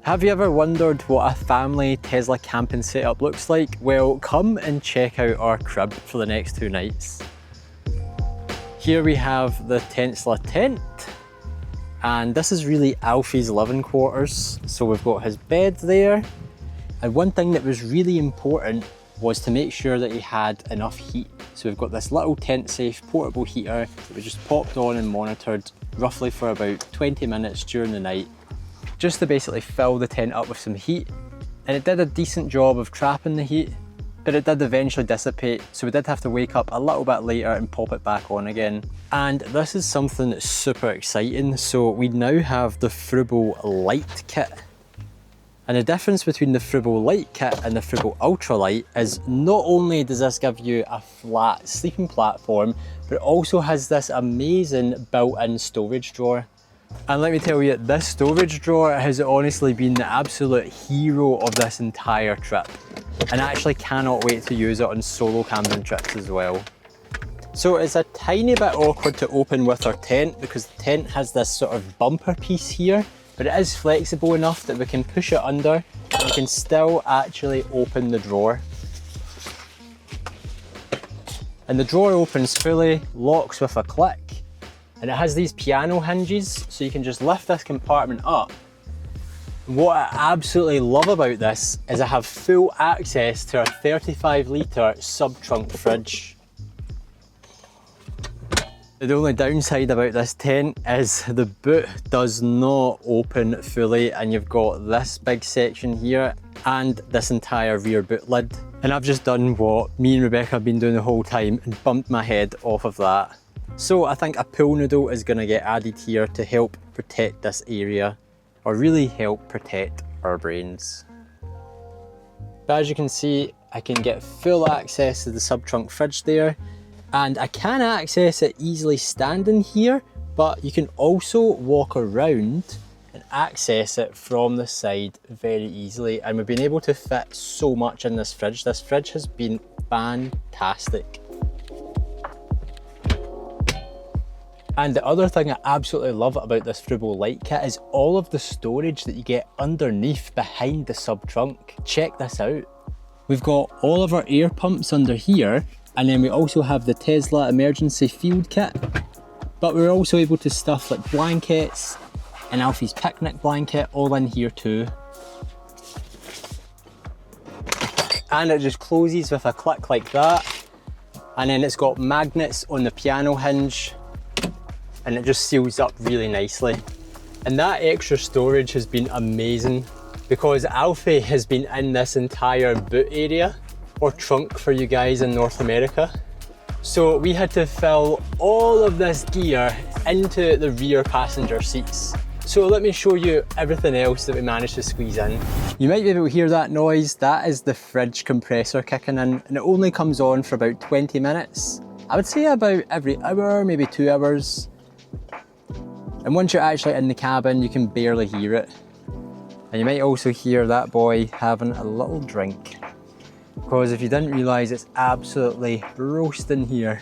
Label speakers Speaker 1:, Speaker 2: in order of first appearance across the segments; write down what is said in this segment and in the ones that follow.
Speaker 1: Have you ever wondered what a family Tesla camping setup looks like? Well, come and check out our crib for the next 2 nights. Here we have the Tentsla tent, and this is really Alfie's living quarters. So we've got his bed there, and one thing that was really important was to make sure that he had enough heat. So we've got this little tent safe portable heater that we just popped on and monitored roughly for about 20 minutes during the night, just to basically fill the tent up with some heat. And it did a decent job of trapping the heat, but it did eventually dissipate, so we did have to wake up a little bit later and pop it back on again. And this is something that's super exciting. So we now have the Fruble Lite kit. And the difference between the Fruble Lite kit and the Fruble Ultra Lite is not only does this give you a flat sleeping platform, but it also has this amazing built-in storage drawer. And let me tell you, this storage drawer has honestly been the absolute hero of this entire trip. And I actually cannot wait to use it on solo camping trips as well. So it's a tiny bit awkward to open with our tent because the tent has this sort of bumper piece here, but it is flexible enough that we can push it under and we can still actually open the drawer. And the drawer opens fully, locks with a click, and it has these piano hinges, so you can just lift this compartment up. What I absolutely love about this is I have full access to our 35 litre sub-trunk fridge. The only downside about this tent is the boot does not open fully, and you've got this big section here and this entire rear boot lid. And I've just done what me and Rebecca have been doing the whole time and bumped my head off of that. So I think a pool noodle is going to get added here to help protect this area, or really help protect our brains. But as you can see, I can get full access to the sub-trunk fridge there, and I can access it easily standing here, but you can also walk around and access it from the side very easily. And we've been able to fit so much in this fridge. This fridge has been fantastic. And the other thing I absolutely love about this Fruble Lite kit is all of the storage that you get underneath behind the sub-trunk. Check this out. We've got all of our air pumps under here, and then we also have the Tesla emergency field kit. But we're also able to stuff like blankets and Alfie's picnic blanket all in here too. And it just closes with a click like that. And then it's got magnets on the piano hinge, and it just seals up really nicely. And that extra storage has been amazing because Alfie has been in this entire boot area, or trunk for you guys in North America. So we had to fill all of this gear into the rear passenger seats. So let me show you everything else that we managed to squeeze in. You might be able to hear that noise. That is the fridge compressor kicking in, and it only comes on for about 20 minutes. I would say about every hour, maybe 2 hours. And once you're actually in the cabin, you can barely hear it. And you might also hear that boy having a little drink. Because if you didn't realise, it's absolutely roasting here.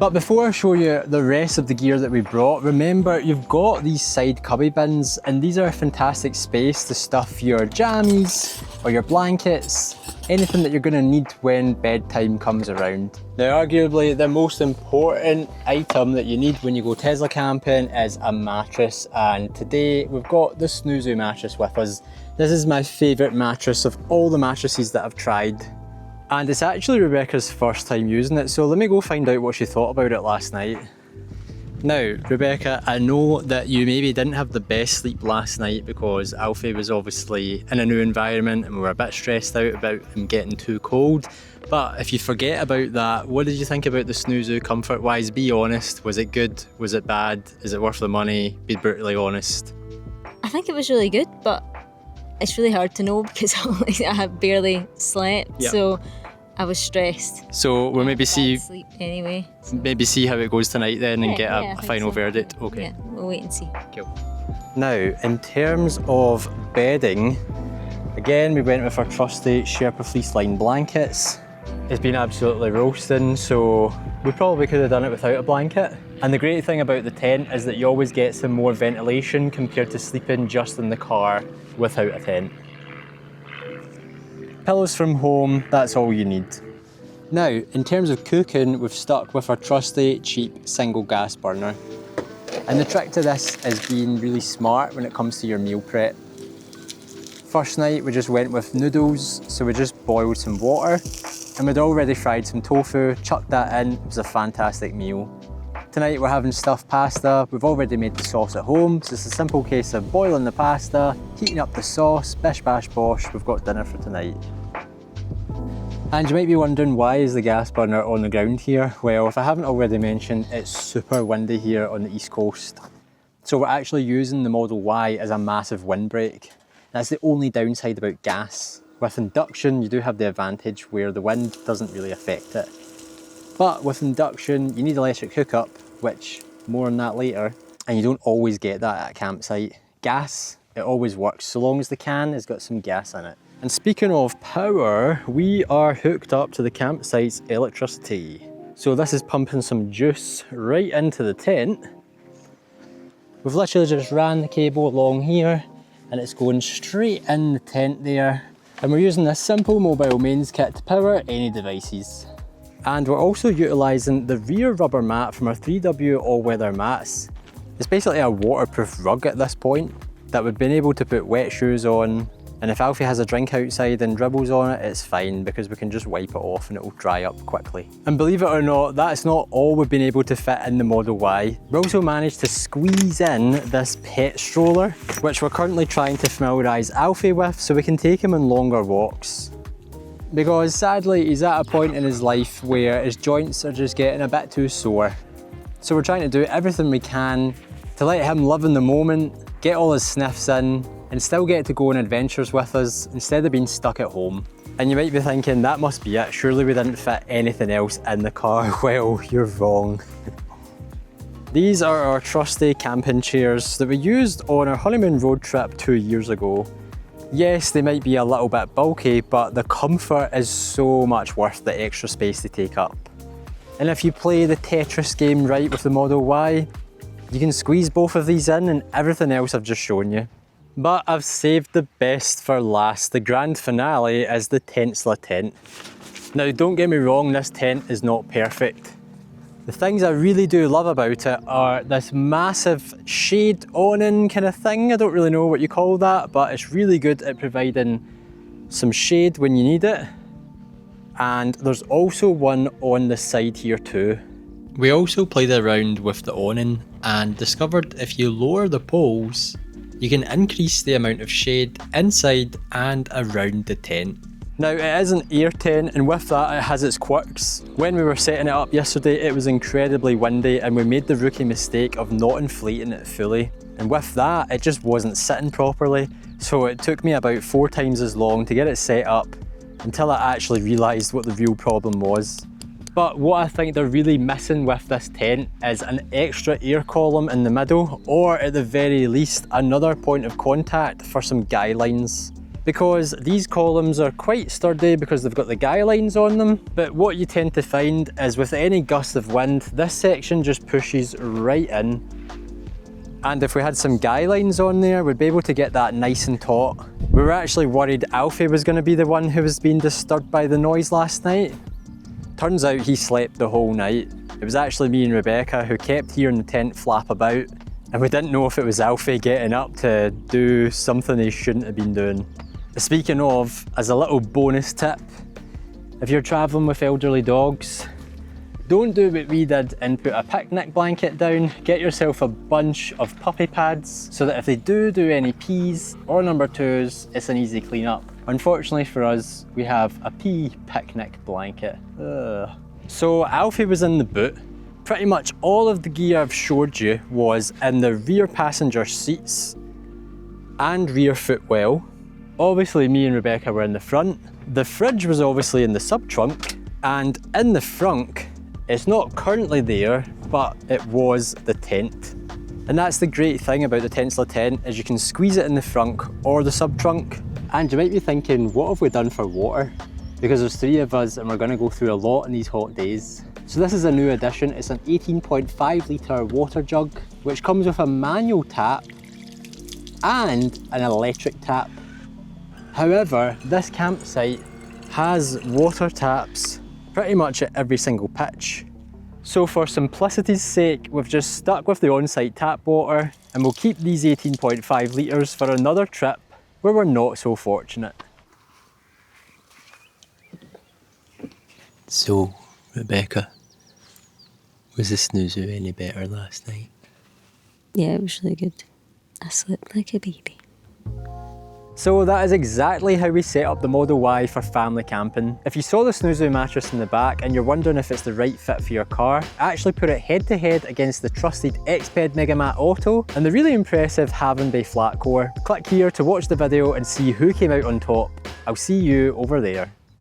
Speaker 1: But before I show you the rest of the gear that we brought, remember you've got these side cubby bins, and these are a fantastic space to stuff your jammies or your blankets, anything that you're going to need when bedtime comes around. Now arguably the most important item that you need when you go Tesla camping is a mattress, and today we've got the Snuuzu mattress with us. This is my favourite mattress of all the mattresses that I've tried. And it's actually Rebecca's first time using it, so let me go find out what she thought about it last night. Now, Rebecca, I know that you maybe didn't have the best sleep last night because Alfie was obviously in a new environment and we were a bit stressed out about him getting too cold. But if you forget about that, what did you think about the Snuuzu comfort-wise? Be honest, was it good? Was it bad? Is it worth the money? Be brutally honest.
Speaker 2: I think it was really good, but it's really hard to know because I have barely slept, yep. So I was stressed. So we'll maybe see sleep anyway.
Speaker 1: Maybe see how it goes tonight then and get a final verdict. Okay.
Speaker 2: Yeah, we'll wait and see.
Speaker 1: Cool. Now, in terms of bedding, again we went with our trusty Sherpa fleece lined blankets. It's been absolutely roasting, so we probably could have done it without a blanket. And the great thing about the tent is that you always get some more ventilation compared to sleeping just in the car without a tent. Pillows from home, that's all you need. Now, in terms of cooking, we've stuck with our trusty, cheap, single gas burner. And the trick to this is being really smart when it comes to your meal prep. First night, we just went with noodles, so we just boiled some water, and we'd already fried some tofu, chucked that in, it was a fantastic meal. Tonight we're having stuffed pasta. We've already made the sauce at home, so it's a simple case of boiling the pasta, heating up the sauce, bish bash bosh, we've got dinner for tonight. And you might be wondering, why is the gas burner on the ground here? Well, if I haven't already mentioned, it's super windy here on the East Coast. So we're actually using the Model Y as a massive windbreak. That's the only downside about gas. With induction, you do have the advantage where the wind doesn't really affect it. But with induction, you need electric hookup, which more on that later, and you don't always get that at a campsite. Gas, it always works, so long as the can has got some gas in it. And speaking of power, we are hooked up to the campsite's electricity. So this is pumping some juice right into the tent. We've literally just ran the cable along here, and it's going straight in the tent there. And we're using this simple mobile mains kit to power any devices. And we're also utilising the rear rubber mat from our 3W all-weather mats. It's basically a waterproof rug at this point that we've been able to put wet shoes on, and if Alfie has a drink outside and dribbles on it, it's fine because we can just wipe it off and it will dry up quickly. And believe it or not, that's not all we've been able to fit in the Model Y. We also managed to squeeze in this pet stroller, which we're currently trying to familiarise Alfie with so we can take him on longer walks. Because sadly, he's at a point in his life where his joints are just getting a bit too sore. So we're trying to do everything we can to let him live in the moment, get all his sniffs in, and still get to go on adventures with us instead of being stuck at home. And you might be thinking, that must be it, surely we didn't fit anything else in the car. Well, you're wrong. These are our trusty camping chairs that we used on our honeymoon road trip 2 years ago. Yes, they might be a little bit bulky, but the comfort is so much worth the extra space they take up. And if you play the Tetris game right with the Model Y, you can squeeze both of these in and everything else I've just shown you. But I've saved the best for last. The grand finale is the Tentsla tent. Now don't get me wrong, this tent is not perfect. The things I really do love about it are this massive shade awning kind of thing. I don't really know what you call that, but it's really good at providing some shade when you need it. And there's also one on the side here too. We also played around with the awning and discovered if you lower the poles, you can increase the amount of shade inside and around the tent. Now it is an air tent, and with that it has its quirks. When we were setting it up yesterday, it was incredibly windy and we made the rookie mistake of not inflating it fully. And with that, it just wasn't sitting properly. So it took me about 4 times as long to get it set up until I actually realised what the real problem was. But what I think they're really missing with this tent is an extra air column in the middle, or at the very least another point of contact for some guy lines. Because these columns are quite sturdy because they've got the guy lines on them, but what you tend to find is with any gust of wind, this section just pushes right in. And if we had some guy lines on there, we'd be able to get that nice and taut. We were actually worried Alfie was going to be the one who was being disturbed by the noise last night. Turns out he slept the whole night. It was actually me and Rebecca who kept hearing the tent flap about, and we didn't know if it was Alfie getting up to do something he shouldn't have been doing. Speaking of, as a little bonus tip, if you're travelling with elderly dogs, don't do what we did and put a picnic blanket down. Get yourself a bunch of puppy pads so that if they do any pees or number 2s, it's an easy clean up. Unfortunately for us, we have a pee picnic blanket. Ugh. So Alfie was in the boot. Pretty much all of the gear I've showed you was in the rear passenger seats and rear footwell. Obviously me and Rebecca were in the front. The fridge was obviously in the sub-trunk, and in the frunk, it's not currently there, but it was the tent. And that's the great thing about the Tentsla tent, is you can squeeze it in the frunk or the sub-trunk. And you might be thinking, what have we done for water? Because there's 3 of us and we're gonna go through a lot in these hot days. So this is a new addition. It's an 18.5 litre water jug, which comes with a manual tap and an electric tap. However, this campsite has water taps pretty much at every single pitch. So for simplicity's sake, we've just stuck with the on-site tap water, and we'll keep these 18.5 litres for another trip where we're not so fortunate. So, Rebecca, was the Snuuzu any better last night?
Speaker 2: Yeah, it was really good. I slept like a baby.
Speaker 1: So that is exactly how we set up the Model Y for family camping. If you saw the Snuuzu mattress in the back and you're wondering if it's the right fit for your car, I actually put it head to head against the trusted Xped Megamat Auto and the really impressive Haven Bay flat core. Click here to watch the video and see who came out on top. I'll see you over there.